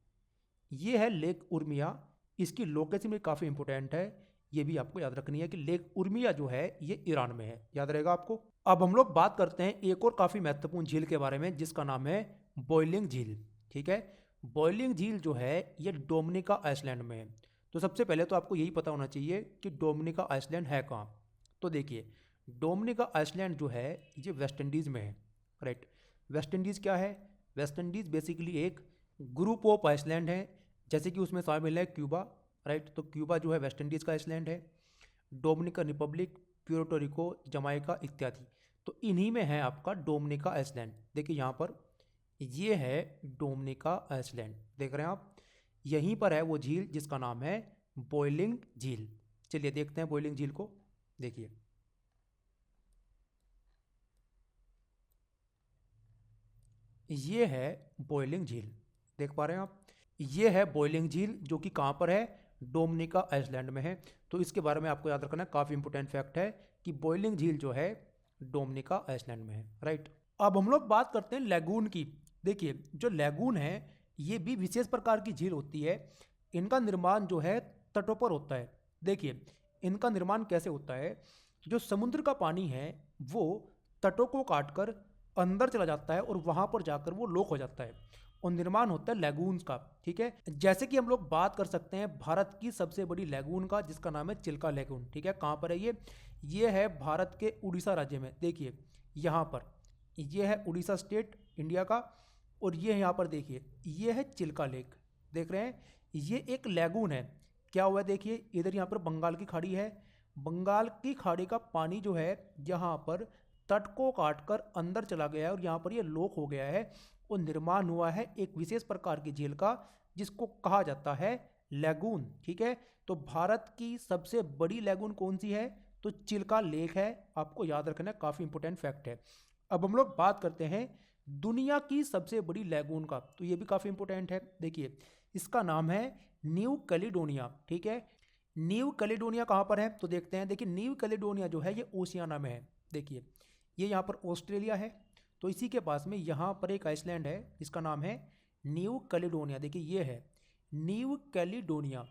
ये है लेक उर्मिया, इसकी लोकेशन भी काफ़ी इंपॉर्टेंट है। ये भी आपको याद रखनी है कि लेक उर्मिया जो है ये ईरान में है, याद रहेगा आपको। अब हम लोग बात करते हैं एक और काफ़ी महत्वपूर्ण झील के बारे में, जिसका नाम है बॉयलिंग झील। ठीक है, बॉयलिंग झील जो है ये डोमिनिका आइसलैंड में है। तो सबसे पहले तो आपको यही पता होना चाहिए कि डोमिनिका आइसलैंड है कहाँ। तो देखिए डोमिनिका आइसलैंड जो है ये वेस्ट इंडीज़ में है। राइट, वेस्ट इंडीज़ क्या है? वेस्ट इंडीज़ बेसिकली एक ग्रुप ऑफ आइसलैंड है, जैसे कि उसमें शामिल है क्यूबा। राइट, तो क्यूबा जो है वेस्ट इंडीज़ का आइसलैंड है, Dominica Republic, Puerto Rico, Jamaica इत्यादि। तो इन्हीं में है आपका डोमिनिका आइसलैंड। देखिए यहाँ पर ये है डोमिनिका आइसलैंड, देख रहे हैं आप। यहीं पर है वो झील जिसका नाम है बॉयलिंग झील। चलिए देखते हैं बॉयलिंग झील को। देखिए ये है बॉयलिंग झील, देख पा रहे हैं आप। ये है बॉयलिंग झील जो कि कहाँ पर है? डोमिनिका आइसलैंड में है। तो इसके बारे में आपको याद रखना है, काफ़ी इंपॉर्टेंट फैक्ट है कि बॉयलिंग झील जो है डोमिनिका आइसलैंड में है। राइट, अब हम लोग बात करते हैं लैगून की। देखिए जो लैगून है ये भी विशेष प्रकार की झील होती है। इनका निर्माण जो है तटों पर होता है। देखिए इनका निर्माण कैसे होता है? जो समुद्र का पानी है वो तटों को काटकर अंदर चला जाता है, और वहाँ पर जाकर वो लॉक हो जाता है, और निर्माण होता है लैगून्स का। ठीक है, जैसे कि हम लोग बात कर सकते हैं भारत की सबसे बड़ी लैगून का, जिसका नाम है चिल्का लैगून। ठीक है, कहाँ पर है ये है भारत के उड़ीसा राज्य में। देखिए यहाँ पर ये है उड़ीसा स्टेट इंडिया का, और ये यहाँ पर देखिए ये है चिल्का लेक। देख रहे हैं, ये एक लैगून है। क्या हुआ है देखिए, इधर यहाँ पर बंगाल की खाड़ी है। बंगाल की खाड़ी का पानी जो है यहाँ पर तट को काटकर अंदर चला गया है, और यहाँ पर ये लॉक हो गया है, और निर्माण हुआ है एक विशेष प्रकार की झील का, जिसको कहा जाता है लैगून। ठीक है, तो भारत की सबसे बड़ी लैगून कौन सी है? तो चिल्का लेक है। आपको याद रखना है, काफ़ी इंपॉर्टेंट फैक्ट है। अब हम लोग बात करते हैं दुनिया की सबसे बड़ी लैगून का, तो ये भी काफ़ी इंपॉर्टेंट है। देखिए इसका नाम है न्यू कैलिडोनिया। ठीक है, न्यू कैलिडोनिया कहाँ पर है? तो देखते हैं। देखिए न्यू कैलिडोनिया जो है ये ओशियाना में है। देखिए ये यहाँ पर ऑस्ट्रेलिया है, तो इसी के पास में यहाँ पर एक आइसलैंड है जिसका नाम है न्यू कैलिडोनिया। देखिए ये है न्यू कैलिडोनिया।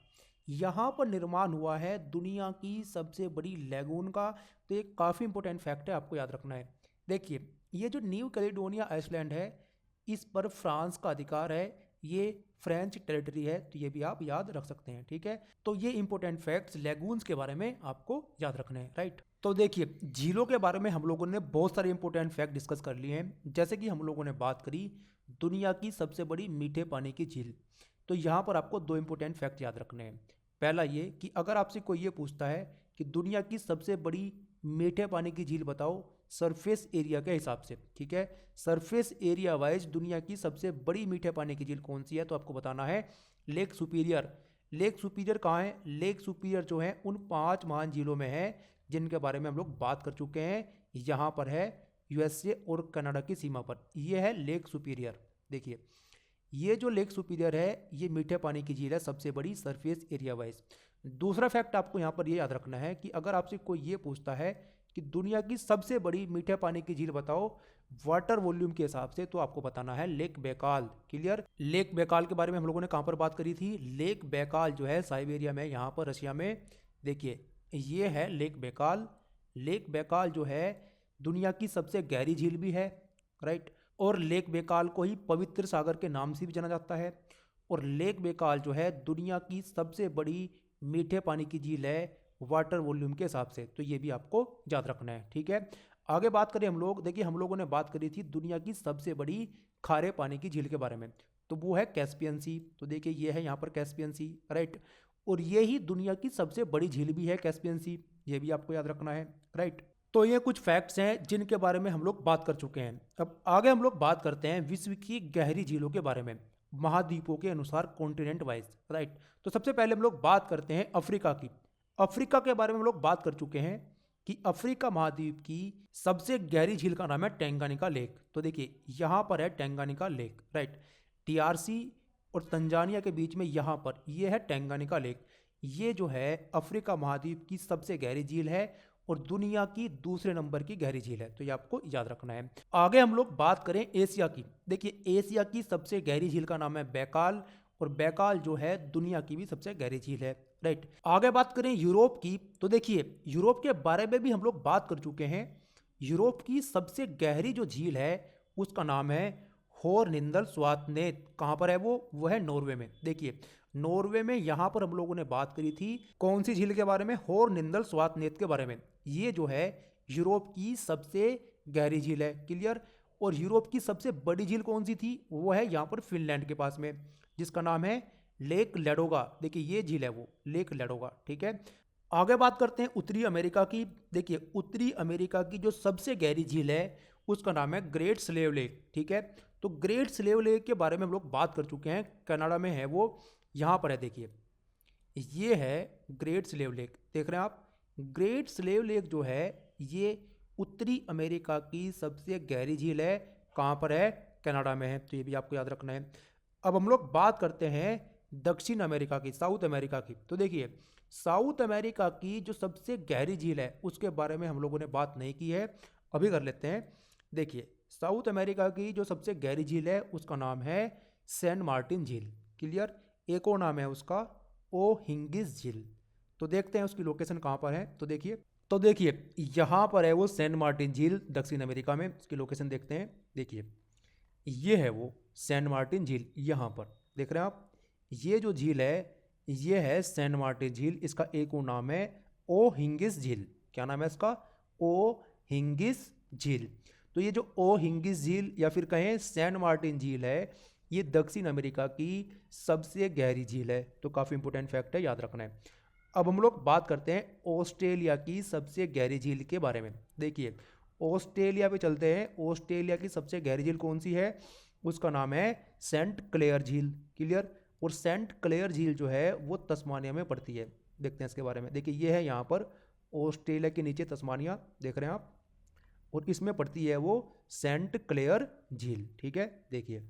यहाँ पर निर्माण हुआ है दुनिया की सबसे बड़ी लैगून का। तो एक काफ़ी इंपॉर्टेंट फैक्ट है, आपको याद रखना है। देखिए ये जो न्यू कैलिडोनिया आइसलैंड है इस पर फ्रांस का अधिकार है, ये फ्रेंच टेरिटरी है, तो ये भी आप याद रख सकते हैं। ठीक है, तो ये इंपॉर्टेंट फैक्ट्स लेगून्स के बारे में आपको याद रखने हैं। राइट, तो देखिए झीलों के बारे में हम लोगों ने बहुत सारे इंपॉर्टेंट फैक्ट डिस्कस कर लिए हैं। जैसे कि हम लोगों ने बात करी दुनिया की सबसे बड़ी मीठे पानी की झील, तो यहाँ पर आपको दो इंपॉर्टेंट फैक्ट याद रखने हैं। पहला ये कि अगर आपसे कोई ये पूछता है कि दुनिया की सबसे बड़ी मीठे पानी की झील बताओ सरफेस एरिया के हिसाब से, ठीक है, सरफेस एरिया वाइज दुनिया की सबसे बड़ी मीठे पानी की झील कौन सी है, तो आपको बताना है लेक सुपीरियर। लेक सुपीरियर कहाँ है? लेक सुपीरियर जो है उन 5 महान झीलों में है जिनके बारे में हम लोग बात कर चुके हैं। यहाँ पर है यूएसए और कनाडा की सीमा पर, यह है लेक सुपीरियर। देखिए ये जो लेक सुपीरियर है ये मीठे पानी की झील है सबसे बड़ी सरफेस एरिया वाइज। दूसरा फैक्ट आपको यहाँ पर ये याद रखना है कि अगर आपसे कोई ये पूछता है कि दुनिया की सबसे बड़ी मीठे पानी की झील बताओ वाटर वॉल्यूम के हिसाब से, तो आपको बताना है lake Baikal. Clear? Lake Baikal के बारे में हम लोगों ने कहाँ पर बात करी थी? लेक बैकाल जो है साइबेरिया में, यहाँ पर रशिया में। देखिए ये है लेक बैकाल। लेक बैकाल जो है दुनिया की सबसे गहरी झील भी है। राइट, और लेक बैकाल को ही पवित्र सागर के नाम से भी जाना जाता है। और लेक बैकाल जो है दुनिया की सबसे बड़ी मीठे पानी की झील है वाटर वॉल्यूम के हिसाब से, तो ये भी आपको याद रखना है। ठीक है, आगे बात करें हम लोग, देखिए हम लोगों ने बात करी थी दुनिया की सबसे बड़ी खारे पानी की झील के बारे में, तो वो है कैस्पियन सी। तो देखिए ये है यहाँ पर कैस्पियन सी। राइट, और ये ही दुनिया की सबसे बड़ी झील भी है कैस्पियन सी, ये भी आपको याद रखना है। राइट, तो ये कुछ फैक्ट्स हैं जिनके बारे में हम लोग बात कर चुके हैं। अब आगे हम लोग बात करते हैं विश्व की गहरी झीलों के बारे में महाद्वीपों के अनुसार कॉन्टिनेंट वाइज। राइट, तो सबसे पहले हम लोग बात करते हैं अफ्रीका की। अफ्रीका के बारे में हम लोग बात कर चुके हैं कि अफ्रीका महाद्वीप की सबसे गहरी झील का नाम है टेंगानिका लेक। तो देखिए यहाँ पर है टेंगानिका लेक। राइट, टीआरसी और तंजानिया के बीच में यहाँ पर ये है टेंगानिका लेक। ये जो है अफ्रीका महाद्वीप की सबसे गहरी झील है और दुनिया की दूसरे नंबर की गहरी झील है, तो ये आपको याद रखना है। आगे हम लोग बात करें एशिया की। देखिए एशिया की सबसे गहरी झील का नाम है बैकाल, और बैकाल जो है दुनिया की भी सबसे गहरी झील है। राइट, आगे बात करें यूरोप की, तो देखिए यूरोप के बारे में भी हम लोग बात कर चुके हैं। यूरोप की सबसे गहरी जो झील है उसका नाम है होरनिंदल स्वातनेत। कहाँ पर है वो है नॉर्वे में। देखिए नॉर्वे में यहाँ पर हम लोगों ने बात करी थी कौन सी झील के बारे में? होरनिंदल स्वातनेत के बारे में। ये जो है यूरोप की सबसे गहरी झील है। क्लियर? और यूरोप की सबसे बड़ी झील कौन सी थी? वो है यहाँ पर फिनलैंड के पास में, जिसका नाम है लेक लेडोगा। देखिए ये झील है वो लेक लेडोगा। ठीक है, आगे बात करते हैं उत्तरी अमेरिका की। देखिए उत्तरी अमेरिका की जो सबसे गहरी झील है उसका नाम है ग्रेट स्लेव लेक। ठीक है, तो ग्रेट स्लेव लेक के बारे में हम लोग बात कर चुके हैं, कनाडा में है वो, यहाँ पर है। देखिए ये है ग्रेट स्लेव लेक, देख रहे हैं आप। ग्रेट स्लेव लेक जो है ये उत्तरी अमेरिका की सबसे गहरी झील है। कहाँ पर है? कनाडा में है, तो ये भी आपको याद रखना है। अब हम लोग बात करते हैं दक्षिण अमेरिका की, साउथ अमेरिका की। तो देखिए साउथ अमेरिका की जो सबसे गहरी झील है उसके बारे में हम लोगों ने बात नहीं की है, अभी कर लेते हैं। देखिए साउथ अमेरिका की जो सबसे गहरी झील है उसका नाम है सेंट मार्टिन झील। क्लियर? एक और नाम है उसका ओ हिंगिस झील। तो देखते हैं उसकी लोकेशन कहाँ पर है। तो देखिए यहाँ पर है वो सेंट मार्टिन झील दक्षिण अमेरिका में, उसकी लोकेशन देखते हैं। देखिए ये है वो सेंट मार्टिन झील, यहाँ पर देख रहे हैं आप। ये जो झील है ये है सेंट मार्टिन झील, इसका एक और नाम है ओ हिंगिस झील। क्या नाम है इसका? ओ हिंगिस झील। तो ये जो ओ हिंगिस झील या फिर कहें सेंट मार्टिन झील है ये दक्षिण अमेरिका की सबसे गहरी झील है, तो काफ़ी इंपॉर्टेंट फैक्ट है, याद रखना है। अब हम लोग बात करते हैं ऑस्ट्रेलिया की सबसे गहरी झील के बारे में। देखिए ऑस्ट्रेलिया पे चलते हैं। ऑस्ट्रेलिया की सबसे गहरी झील कौन सी है? उसका नाम है सेंट क्लेयर झील। क्लियर? और सेंट क्लेयर झील जो है वो तस्मानिया में पड़ती है। देखते हैं इसके बारे में। देखिए ये है यहाँ पर ऑस्ट्रेलिया के नीचे तस्मानिया, देख रहे हैं आप, और इसमें पड़ती है वो सेंट क्लेयर झील। ठीक है, देखिए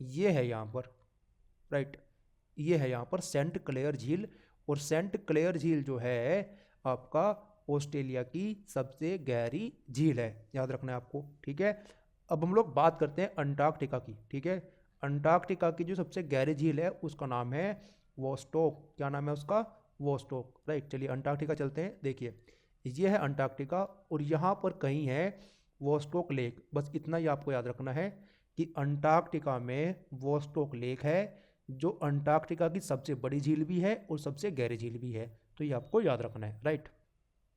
ये है यहाँ पर। राइट, ये है यहाँ पर सेंट क्लेयर झील, और सेंट क्लेयर झील जो है आपका ऑस्ट्रेलिया की सबसे गहरी झील है, याद रखना है आपको। ठीक है, अब हम लोग बात करते हैं अंटार्कटिका की। ठीक है, अंटार्कटिका की जो सबसे गहरी झील है उसका नाम है वोस्टोक। क्या नाम है उसका? वोस्टोक। राइट, चलिए अंटार्कटिका चलते हैं। देखिए ये है अंटार्कटिका और यहाँ पर कहीं है वोस्टोक लेक, बस इतना ही आपको याद रखना है। कि अंटार्कटिका में वोस्टोक लेक है, जो अंटार्कटिका की सबसे बड़ी झील भी है और सबसे गहरी झील भी है। तो ये आपको याद रखना है, राइट।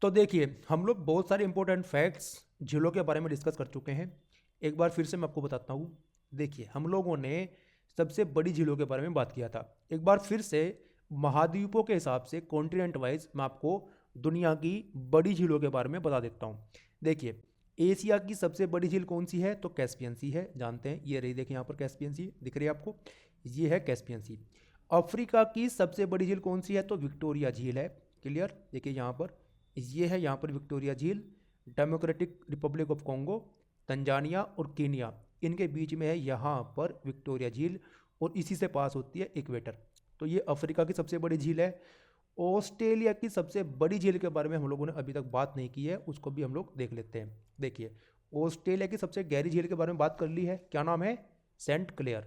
तो देखिए, हम लोग बहुत सारे इंपॉर्टेंट फैक्ट्स झीलों के बारे में डिस्कस कर चुके हैं। एक बार फिर से मैं आपको बताता हूँ। देखिए, हम लोगों ने सबसे बड़ी झीलों के बारे में बात किया था। एक बार फिर से महाद्वीपों के हिसाब से कॉन्टिनेंट वाइज मैं आपको दुनिया की बड़ी झीलों के बारे में बता देता हूँ। देखिए, एशिया की सबसे बड़ी झील कौन सी है? तो कैस्पियन सी है, जानते हैं। ये रही, देखिए यहाँ पर कैस्पियन सी दिख रही है आपको, ये है कैस्पियन सी। अफ्रीका की सबसे बड़ी झील कौन सी है? तो विक्टोरिया झील है। क्लियर, देखिए यहाँ पर, ये है यहाँ पर विक्टोरिया झील। Democratic Republic of Congo, Tanzania और केनिया, इनके बीच में है यहाँ पर विक्टोरिया झील, और इसी से पास होती है इक्वेटर। तो ये अफ्रीका की सबसे बड़ी झील है। ऑस्ट्रेलिया की सबसे बड़ी झील के बारे में हम लोगों ने अभी तक बात नहीं की है, उसको भी हम लोग देख लेते हैं। देखिए, ऑस्ट्रेलिया की सबसे गहरी झील के बारे में बात कर ली है, क्या नाम है? Saint Clair.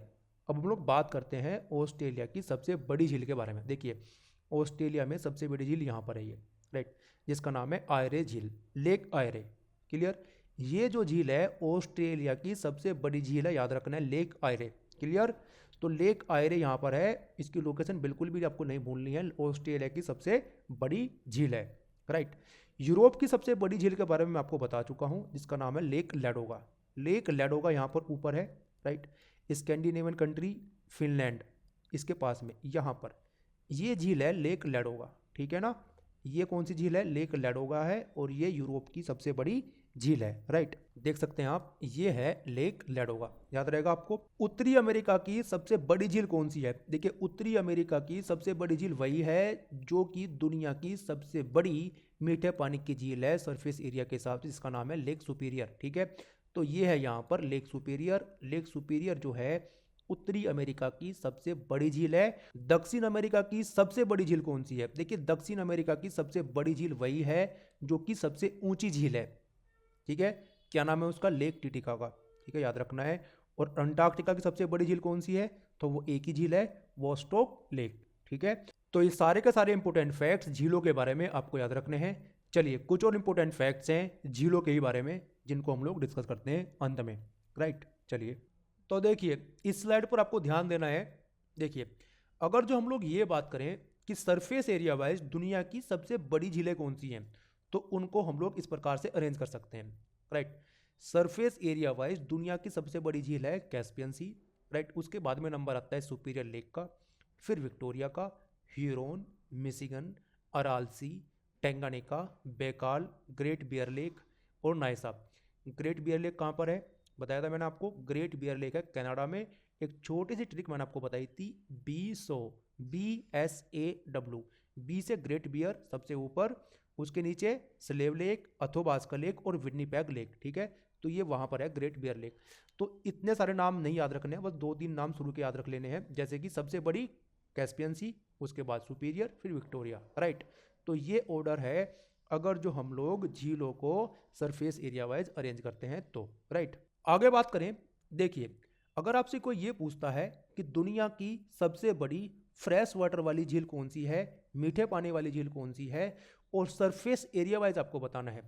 अब हम लोग बात करते हैं ऑस्ट्रेलिया की सबसे बड़ी झील के बारे में। देखिए, ऑस्ट्रेलिया में सबसे बड़ी झील यहाँ पर है ये, राइट, जिसका नाम है आयरे झील, लेक आयरे। क्लियर, ये जो झील है ऑस्ट्रेलिया की सबसे बड़ी झील है, याद रखना है, लेक आयरे। क्लियर, तो लेक आयरे यहाँ पर है, इसकी लोकेशन बिल्कुल भी आपको नहीं भूलनी है, ऑस्ट्रेलिया की सबसे बड़ी झील है, राइट। यूरोप की सबसे बड़ी झील के बारे में मैं आपको बता चुका हूँ, जिसका नाम है लेक लैडोगा। लेक लैडोगा यहाँ पर ऊपर है, राइट। स्कैंडिनेवियन कंट्री फिनलैंड, इसके पास में यहाँ पर ये झील है लेक लैडोगा, ठीक है ना। ये कौन सी झील है? लेक लैडोगा है, और ये यूरोप की सबसे बड़ी झील है, राइट। देख सकते हैं आप, ये है लेक लैडोगा, याद रहेगा आपको। उत्तरी अमेरिका की सबसे बड़ी झील कौन सी है? देखिए, उत्तरी अमेरिका की सबसे बड़ी झील वही है जो कि दुनिया की सबसे बड़ी मीठे पानी की झील है सरफेस एरिया के हिसाब से, जिसका नाम है लेक सुपीरियर, ठीक है। तो ये है यहाँ पर लेक सुपीरियर। लेक सुपीरियर जो है उत्तरी अमेरिका की सबसे बड़ी झील है। दक्षिण अमेरिका की सबसे बड़ी झील कौन सी है? देखिए, दक्षिण अमेरिका की सबसे बड़ी झील वही है जो कि सबसे ऊंची झील है, ठीक है। क्या नाम है उसका? लेक टिटिकाका, ठीक है, याद रखना है। और अंटार्कटिका की सबसे बड़ी झील कौन सी है? तो वो एक ही झील है, वोस्टोक लेक, ठीक है। तो ये सारे के सारे इंपॉर्टेंट फैक्ट्स झीलों के बारे में आपको याद रखने हैं। चलिए, कुछ और इंपॉर्टेंट फैक्ट्स हैं झीलों के ही बारे में, जिनको हम लोग डिस्कस करते हैं अंत में, राइट। चलिए, तो देखिए, इस स्लाइड पर आपको ध्यान देना है। देखिए, अगर जो हम लोग ये बात करें कि सरफेस एरिया वाइज दुनिया की सबसे बड़ी झीलें कौन सी हैं, तो उनको हम लोग इस प्रकार से अरेंज कर सकते हैं, राइट। सरफेस एरिया वाइज दुनिया की सबसे बड़ी झील है कैस्पियन सी, राइट। उसके बाद में नंबर आता है सुपीरियर लेक का, फिर विक्टोरिया का, ह्यूरोन, मिशिगन, अराल सी, टेंगानिका, बेकाल, ग्रेट बियर लेक और नाइसा। ग्रेट बियर लेक कहाँ पर है? बताया था मैंने आपको, ग्रेट बियर लेक है कनाडा में। एक छोटी सी ट्रिक मैंने आपको बताई थी, BSAW, बी से ग्रेट बियर सबसे ऊपर, उसके नीचे स्लेव लेक, अथोबास्का लेक और विन्नीपेग लेक, ठीक है। तो ये वहां पर है ग्रेट बियर लेक। तो इतने सारे नाम नहीं याद रखने हैं, बस 2-3 नाम शुरू के याद रख लेने हैं, जैसे कि सबसे बड़ी कैस्पियन सी, उसके बाद सुपीरियर, फिर विक्टोरिया, राइट। तो ये ऑर्डर है अगर जो हम लोग झीलों को सरफेस एरिया वाइज अरेंज करते हैं तो, राइट। आगे बात करें, देखिए, अगर आपसे कोई ये पूछता है कि दुनिया की सबसे बड़ी फ्रेश वाटर वाली झील कौन सी है, मीठे पानी वाली झील कौन सी है, और सरफेस एरिया वाइज आपको बताना है।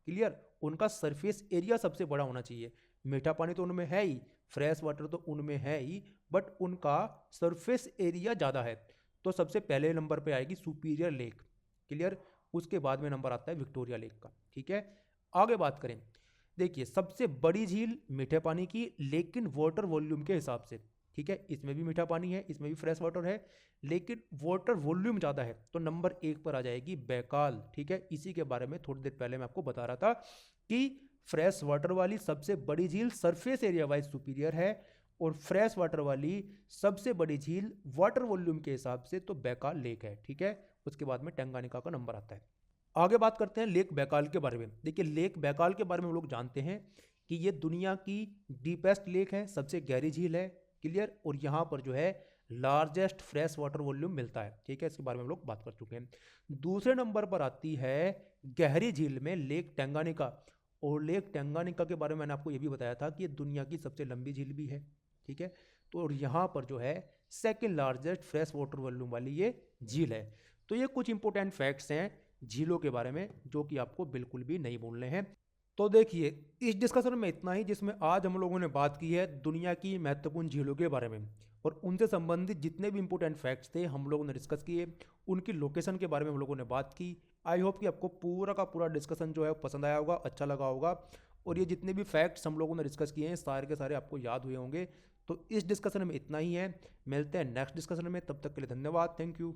क्लियर, उनका सरफेस एरिया सबसे बड़ा होना चाहिए। मीठा पानी तो उनमें है ही, फ्रेश वाटर तो उनमें है ही, बट उनका सरफेस एरिया ज़्यादा है। तो सबसे पहले नंबर पे आएगी सुपीरियर लेक। क्लियर, उसके बाद में नंबर आता है विक्टोरिया लेक का, ठीक है। आगे बात करें, देखिए, सबसे बड़ी झील मीठे पानी की, लेकिन वाटर वॉल्यूम के हिसाब से, ठीक है। इसमें भी मीठा पानी है, इसमें भी फ्रेश वाटर है, लेकिन वाटर वॉल्यूम ज़्यादा है, तो नंबर 1 पर आ जाएगी बैकाल, ठीक है। इसी के बारे में थोड़ी देर पहले मैं आपको बता रहा था कि फ्रेश वाटर वाली सबसे बड़ी झील सरफेस एरिया वाइज सुपीरियर है, और फ्रेश वाटर वाली सबसे बड़ी झील वाटर वॉल्यूम के हिसाब से तो बैकाल लेक है, ठीक है। उसके बाद में टंगानिका का नंबर आता है। आगे बात करते हैं लेक बैकाल के बारे में। देखिए, लेक बैकाल के बारे में हम लोग जानते हैं कि ये दुनिया की डीपेस्ट लेक है, सबसे गहरी झील है। क्लियर, और यहाँ पर जो है लार्जेस्ट फ्रेश वाटर वॉल्यूम मिलता है, ठीक है। इसके बारे में हम लोग बात कर चुके हैं। दूसरे नंबर पर आती है गहरी झील में लेक टंगानिका, और लेक टंगानिका के बारे में मैंने आपको ये भी बताया था कि ये दुनिया की सबसे लंबी झील भी है, ठीक है। तो और यहाँ पर जो है second largest fresh water volume वाली ये झील है। तो ये कुछ इंपॉर्टेंट फैक्ट्स हैं झीलों के बारे में, जो कि आपको बिल्कुल भी नहीं भूलने हैं। तो देखिए, इस डिस्कशन में इतना ही, जिसमें आज हम लोगों ने बात की है दुनिया की महत्वपूर्ण झीलों के बारे में, और उनसे संबंधित जितने भी इंपॉर्टेंट फैक्ट्स थे हम लोगों ने डिस्कस किए, उनकी लोकेशन के बारे में हम लोगों ने बात की। आई होप कि आपको पूरा का पूरा डिस्कशन जो है वो पसंद आया होगा, अच्छा लगा होगा, और ये जितने भी फैक्ट्स हम लोगों ने डिस्कस किए हैं सारे के सारे आपको याद हुए होंगे। तो इस डिस्कशन में इतना ही है, मिलते हैं नेक्स्ट डिस्कशन में, तब तक के लिए धन्यवाद, थैंक यू।